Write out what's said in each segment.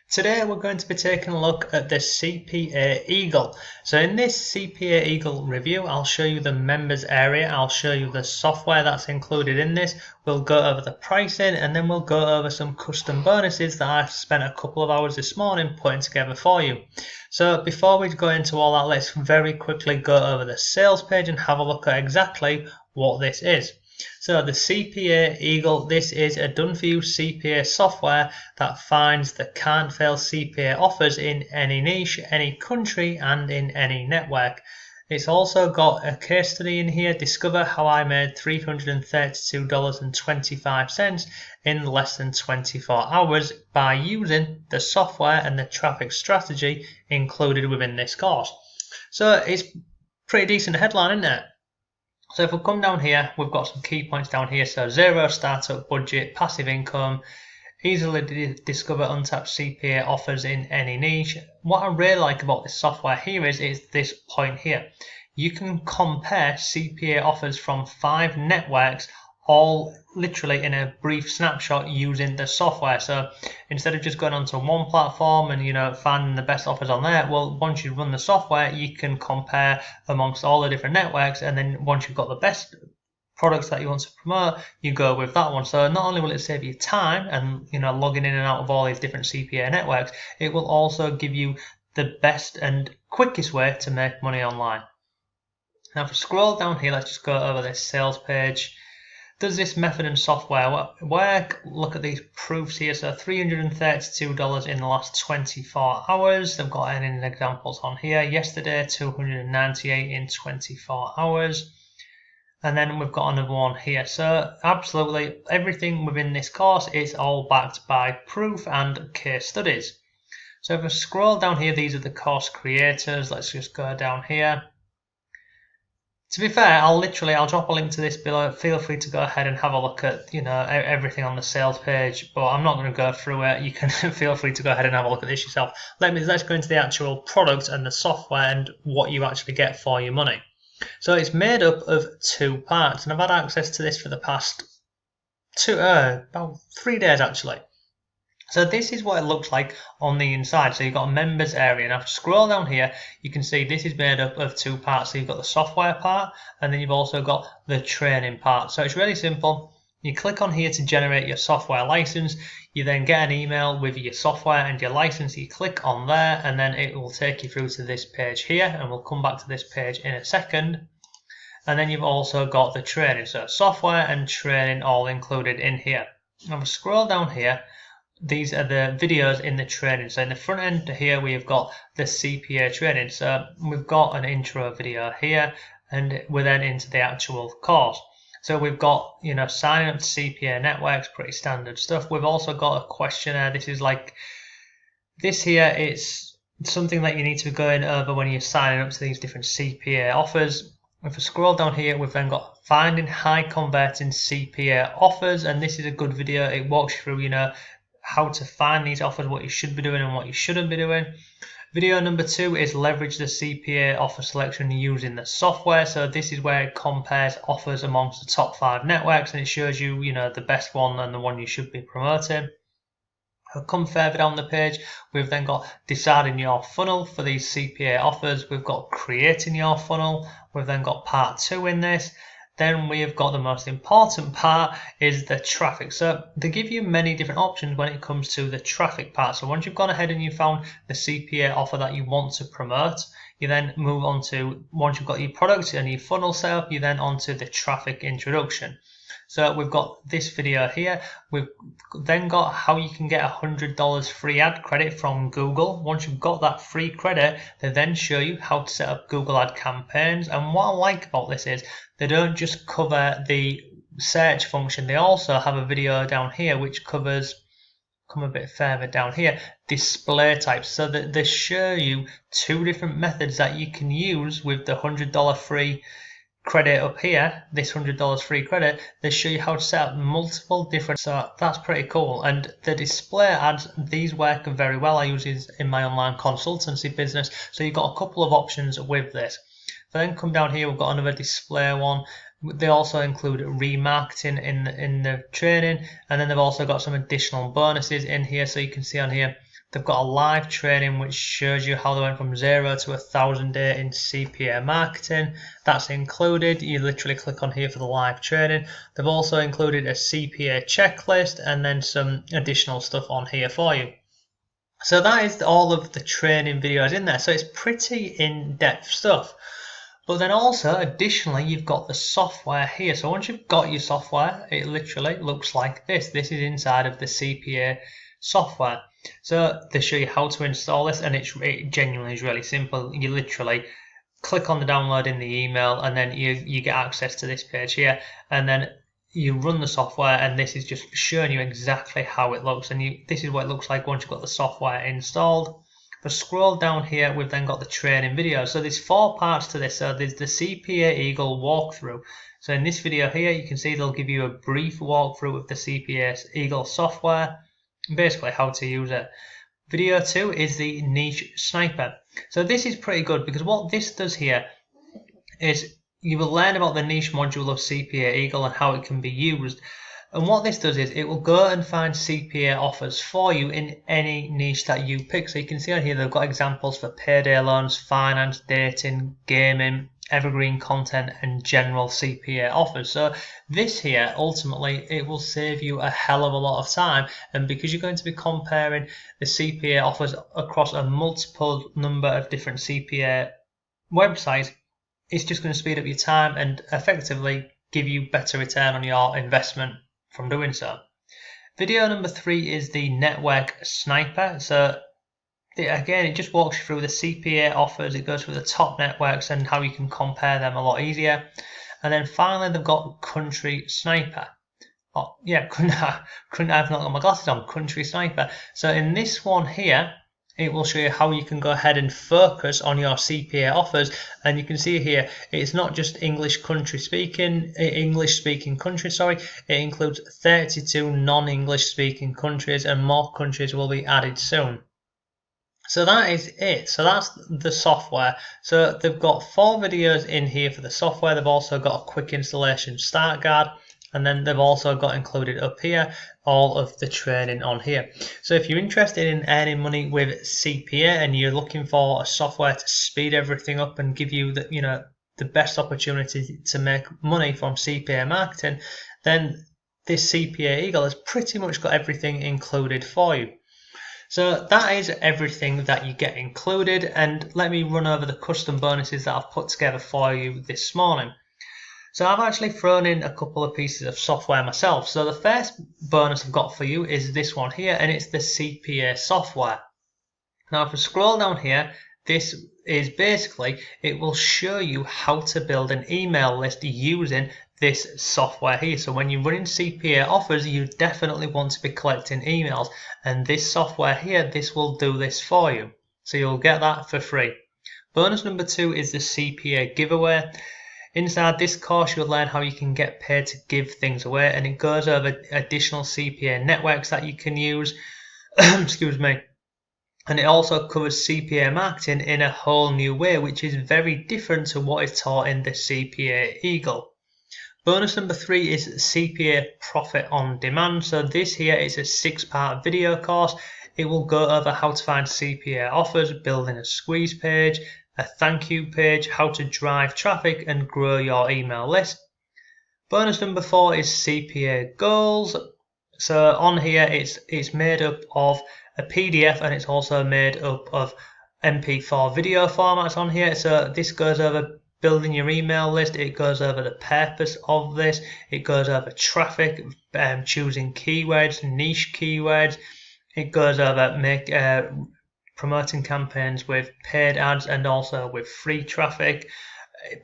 Today we're going to be taking a look at the CPA Eagle. So in this CPA Eagle review, I'll show you the members area, I'll show you the software that's included in this, we'll go over the pricing, and then we'll go over some custom bonuses that I've spent a couple of hours this morning putting together for you. So before we go into all that, let's very quickly go over the sales page and have a look at exactly what this is. So the CPA Eagle, this is a done-for-you CPA software that finds the can't-fail CPA offers in any niche, any country, and in any network. It's also got a case study in here, discover how I made $332.25 in less than 24 hours by using the software and the traffic strategy included within this course. So it's pretty decent headline, isn't it? So if we come down here, we've got some key points down here. So zero startup budget, passive income, easily discover untapped CPA offers in any niche. What I really like about this software here is this point here. You can compare CPA offers from 5 networks all literally in a brief snapshot using the software. So instead of just going onto one platform and finding the best offers on there, well, once you run the software, you can compare amongst all the different networks, and then once you've got the best products that you want to promote, you go with that one. So not only will it save you time and logging in and out of all these different CPA networks, it will also give you the best and quickest way to make money online. Now if we scroll down here, let's just go over this sales page. Does this method and software work? Look at these proofs here. So $332 in the last 24 hours. They've got any examples on here. Yesterday, $298 in 24 hours. And then we've got another one here. So absolutely everything within this course is all backed by proof and case studies. So if I scroll down here, these are the course creators. Let's just go down here. To be fair, I'll drop a link to this below. Feel free to go ahead and have a look at everything on the sales page, but I'm not going to go through it. You can feel free to go ahead and have a look at this yourself. Let's go into the actual product and the software and what you actually get for your money. So it's made up of 2 parts, and I've had access to this for the past about 3 days actually. So this is what it looks like on the inside. So you've got a members area. Now if you scroll down here, you can see this is made up of 2 parts. So you've got the software part, and then you've also got the training part. So it's really simple. You click on here to generate your software license. You then get an email with your software and your license. You click on there, and then it will take you through to this page here, and we'll come back to this page in a second. And then you've also got the training. So software and training all included in here. Now if we scroll down here, these are the videos in the training. So in the front end here, we've got the CPA training. So we've got an intro video here, and we're then into the actual course. So we've got, signing up to CPA networks, pretty standard stuff. We've also got a questionnaire. This here, it's something that you need to be going over when you're signing up to these different CPA offers. If we scroll down here, we've then got finding high converting CPA offers, and this is a good video. It walks you through, how to find these offers, what you should be doing and what you shouldn't be doing. Video number 2 is leverage the CPA offer selection using the software. So this is where it compares offers amongst the top 5 networks, and it shows you, the best one and the one you should be promoting. I'll come further down the page. We've then got deciding your funnel for these CPA offers. We've got creating your funnel. We've then got part 2 in this. Then we've got the most important part is the traffic. So they give you many different options when it comes to the traffic part. So once you've gone ahead and you found the CPA offer that you want to promote, you then move on to, once you've got your product and your funnel set up, you then onto the traffic introduction. So we've got this video here. We've then got how you can get $100 free ad credit from Google. Once you've got that free credit, they then show you how to set up Google ad campaigns. And what I like about this is they don't just cover the search function. They also have a video down here which covers, come a bit further down here, display types. So that they show you 2 different methods that you can use with the $100 free credit up here, this $100 free credit. They show you how to set up multiple different, so that's pretty cool. And the display ads, these work very well. I use these in my online consultancy business, so you've got a couple of options with this. If I then come down here, we've got another display one. They also include remarketing in the training, and then they've also got some additional bonuses in here. So you can see on here They've got a live training which shows you how they went from 0 to 1,000 day in CPA marketing. That's included. You literally click on here for the live training. They've also included a CPA checklist and then some additional stuff on here for you. So that is all of the training videos in there. So it's pretty in-depth stuff. But then also, additionally, you've got the software here. So once you've got your software, it literally looks like this. This is inside of the CPA software. So they show you how to install this, and it genuinely is really simple. You literally click on the download in the email, and then you get access to this page here, and then you run the software, and this is just showing you exactly how it looks. And this is what it looks like once you've got the software installed. But scroll down here, we've then got the training video. So there's 4 parts to this. So there's the CPA Eagle walkthrough. So in this video here, you can see they'll give you a brief walkthrough of the CPA Eagle software, basically how to use it. Video 2 is the niche sniper. So this is pretty good because what this does here is you will learn about the niche module of CPA Eagle and how it can be used. And what this does is it will go and find CPA offers for you in any niche that you pick. So you can see on here they've got examples for payday loans, finance, dating, gaming, evergreen content and general CPA offers. So this here, ultimately, it will save you a hell of a lot of time. And because you're going to be comparing the CPA offers across a multiple number of different CPA websites, it's just going to speed up your time and effectively give you better return on your investment from doing so. Video number 3 is the network sniper. So again, it just walks you through the CPA offers. It goes through the top networks and how you can compare them a lot easier. And then finally, they've got country sniper. Oh yeah, I've not got my glasses on. Country sniper. So in this one here, it will show you how you can go ahead and focus on your CPA offers. And you can see here, it's not just English speaking countries, sorry. It includes 32 non-English speaking countries, and more countries will be added soon. So that is it. So that's the software. So they've got 4 videos in here for the software. They've also got a quick installation start guide. And then they've also got included up here all of the training on here. So if you're interested in earning money with CPA and you're looking for a software to speed everything up and give you the best opportunity to make money from CPA marketing, then this CPA Eagle has pretty much got everything included for you. So that is everything that you get included, and let me run over the custom bonuses that I've put together for you this morning. So I've actually thrown in a couple of pieces of software myself. So the first bonus I've got for you is this one here, and it's the CPA software. Now if we scroll down here, this is basically, it will show you how to build an email list using this software here. So when you're running CPA offers, you definitely want to be collecting emails, and this software here, this will do this for you. So you'll get that for free. Bonus number 2 is the CPA giveaway. Inside this course, you'll learn how you can get paid to give things away, and it goes over additional CPA networks that you can use. Excuse me. And it also covers CPA marketing in a whole new way, which is very different to what is taught in the CPA Eagle. Bonus number 3 is CPA Profit on Demand. So this here is a 6-part video course. It will go over how to find CPA offers, building a squeeze page, a thank you page, how to drive traffic and grow your email list. Bonus number 4 is CPA goals. So on here it's made up of a PDF, and it's also made up of MP4 video formats on here. So this goes over building your email list, it goes over the purpose of this, it goes over traffic, choosing keywords, niche keywords, it goes over promoting campaigns with paid ads and also with free traffic.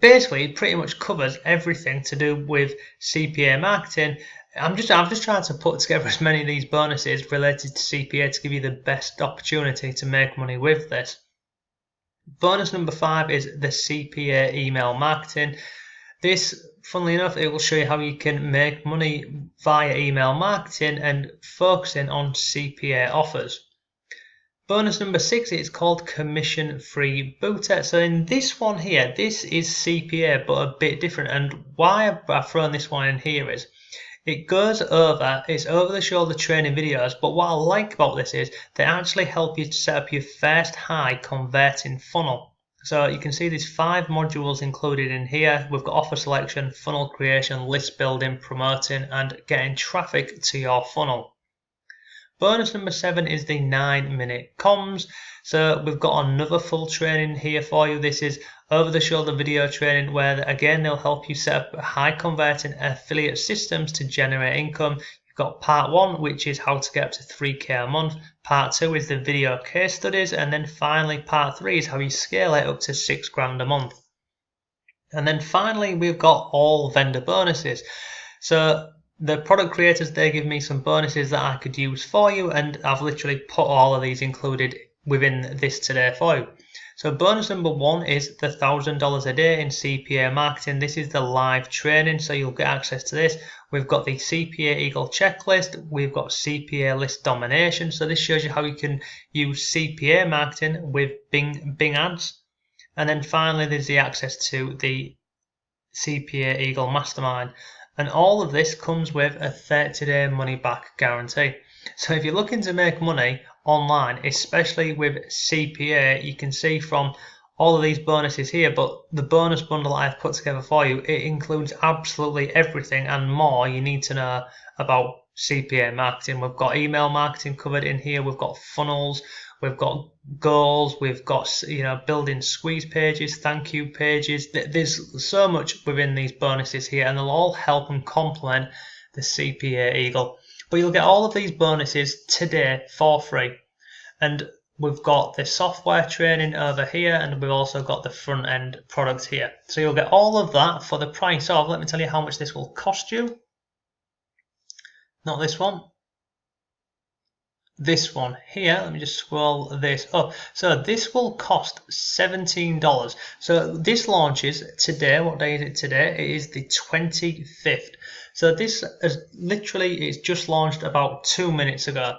Basically, it pretty much covers everything to do with CPA marketing. I'm just trying to put together as many of these bonuses related to CPA to give you the best opportunity to make money with this. Bonus number 5 is the CPA email marketing. This, funnily enough, it will show you how you can make money via email marketing and focusing on CPA offers. Bonus number 6 is called Commission Free Booter. So in this one here, this is CPA but a bit different, and why I've thrown this one in here is It goes over, it's over the shoulder training videos, but what I like about this is they actually help you to set up your first high converting funnel. So you can see there's 5 modules included in here. We've got offer selection, funnel creation, list building, promoting, and getting traffic to your funnel. Bonus number 7 is the 9-minute comms. So we've got another full training here for you. This is over the shoulder video training where again they'll help you set up high converting affiliate systems to generate income. You've got part 1, which is how to get up to 3k a month. Part 2 is the video case studies, and then finally part 3 is how you scale it up to 6 grand a month. And then finally we've got all vendor bonuses. So the product creators, they give me some bonuses that I could use for you, and I've literally put all of these included within this today for you. So bonus number 1 is the $1,000 a day in CPA marketing. This is the live training, so you'll get access to this. We've got the CPA Eagle checklist. We've got CPA list domination. So this shows you how you can use CPA marketing with Bing ads. And then finally, there's the access to the CPA Eagle mastermind. And all of this comes with a 30-day money back guarantee. So if you're looking to make money online, especially with CPA, you can see from all of these bonuses here, but the bonus bundle I've put together for you, it includes absolutely everything and more you need to know about CPA marketing. We've got email marketing covered in here, we've got funnels, we've got goals, we've got building squeeze pages, thank you pages. There's so much within these bonuses here, and they'll all help and complement the CPA Eagle. But you'll get all of these bonuses today for free. And we've got the software training over here, and we've also got the front end product here. So you'll get all of that for the price of, let me tell you how much this will cost you. Not this one. This one here, let me just scroll this up. So this will cost $17. So this launches today. What day is it today? It is the 25th. So this is literally, it's just launched about 2 minutes ago.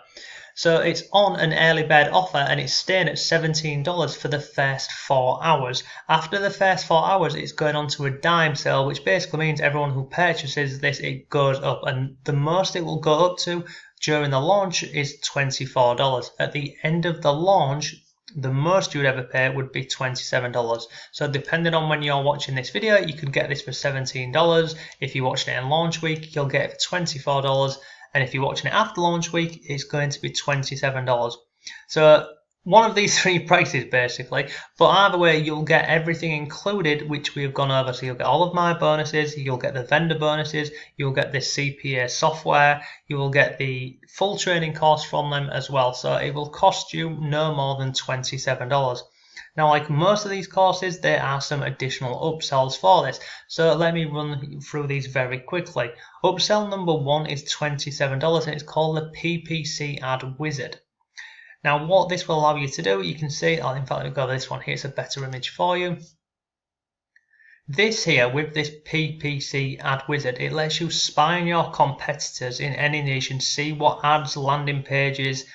So it's on an early bird offer, and it's staying at $17 for the first 4 hours. After the first 4 hours, it's going on to a dime sale, which basically means everyone who purchases this, it goes up, and the most it will go up to during the launch is $24. At the end of the launch, the most you would ever pay would be $27. So depending on when you're watching this video, you could get this for $17. If you're watching it in launch week, you'll get it for $24. And if you're watching it after launch week, it's going to be $27. So one of these 3 prices basically, but either way you'll get everything included which we've gone over. So you'll get all of my bonuses, you'll get the vendor bonuses, you'll get the CPA software, you will get the full training course from them as well. So it will cost you no more than $27. Now, like most of these courses, there are some additional upsells for this. So let me run through these very quickly. Upsell number 1 is $27, and it's called the PPC Ad Wizard. Now, what this will allow you to do, you can see, in fact, let me go over this one here, it's a better image for you. This here, with this PPC Ad Wizard, it lets you spy on your competitors in any niche and see what ads, landing pages.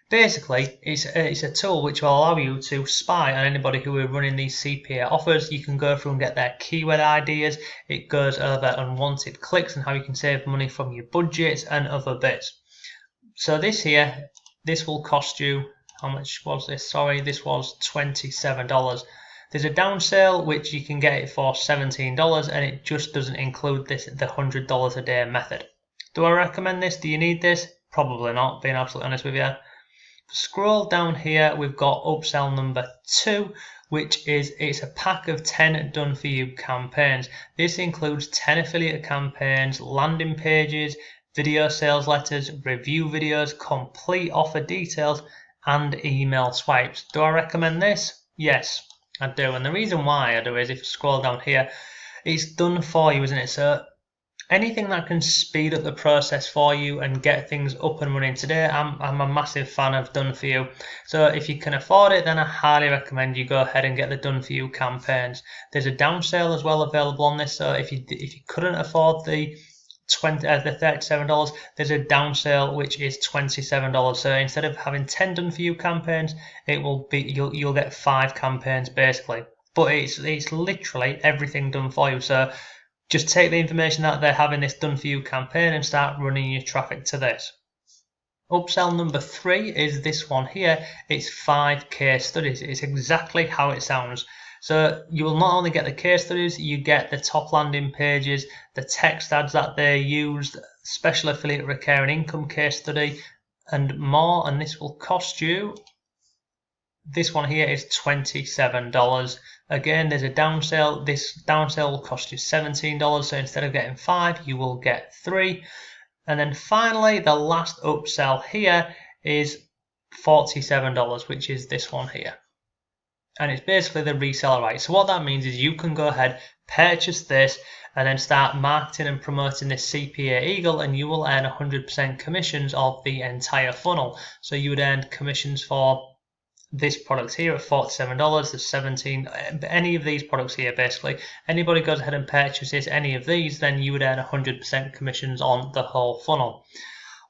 Basically, it's a tool which will allow you to spy on anybody who are running these CPA offers. You can go through and get their keyword ideas. It goes over unwanted clicks and how you can save money from your budgets and other bits. So this here, this will cost you, how much was this? Sorry, this was $27. There's a down sale which you can get it for $17, and it just doesn't include this, the $100 a day method. Do I recommend this? Do you need this? Probably not, being absolutely honest with you. Scroll down here, we've got upsell number 2, which is, it's a pack of 10 done for you campaigns. This includes 10 affiliate campaigns, landing pages, video sales letters, review videos, complete offer details, and email swipes. Do I recommend this? Yes, I do. And the reason why I do is, if you scroll down here, it's done for you, isn't it? So anything that can speed up the process for you and get things up and running today, I'm a massive fan of done for you. So if you can afford it, then I highly recommend you go ahead and get the done for you campaigns. There's a down sale as well available on this, so if you couldn't afford the $37, there's a down sale which is $27. So instead of having 10 done for you campaigns, it will be, you'll get 5 campaigns basically. But it's literally everything done for you. So just take the information that they're having this done for you campaign and start running your traffic to this. Upsell number 3 is this one here. It's 5 case studies. It's exactly how it sounds. So you will not only get the case studies, you get the top landing pages, the text ads that they used, special affiliate recurring income case study, and more. And this will cost you, this one here is $27. Again, there's a downsell. This downsell will cost you $17. So instead of getting 5, you will get 3. And then finally, the last upsell here is $47, which is this one here. And it's basically the reseller rights. So what that means is you can go ahead, purchase this, and then start marketing and promoting this CPA Eagle, and you will earn 100% commissions of the entire funnel. So you would earn commissions for this product here at $47, there's 17, any of these products here basically. Anybody goes ahead and purchases any of these, then you would earn 100% commissions on the whole funnel.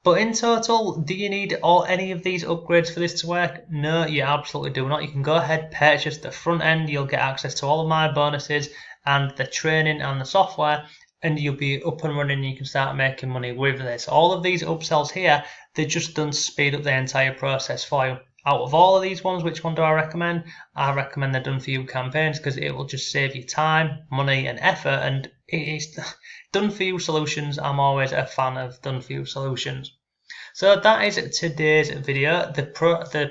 But in total, do you need any of these upgrades for this to work? No, you absolutely do not. You can go ahead, purchase the front end, you'll get access to all of my bonuses and the training and the software, and you'll be up and running and you can start making money with this. All of these upsells here, they're just done to speed up the entire process for you. Out of all of these ones, which one do I recommend? I recommend the done for you campaigns because it will just save you time, money and effort, and it's done for you solutions. I'm always a fan of done for you solutions. So that is today's video. The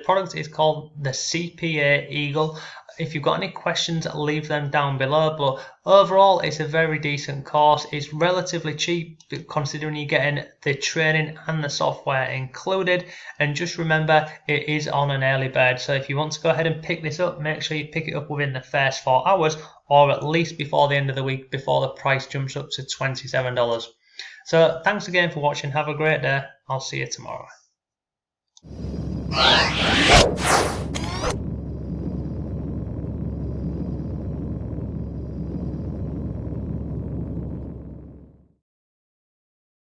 product is called the CPA Eagle. If you've got any questions, leave them down below. But overall, it's a very decent course. It's relatively cheap considering you're getting the training and the software included. And just remember, it is on an early bird. So if you want to go ahead and pick this up, make sure you pick it up within the first 4 hours, or at least before the end of the week, before the price jumps up to $27. So thanks again for watching. Have a great day. I'll see you tomorrow.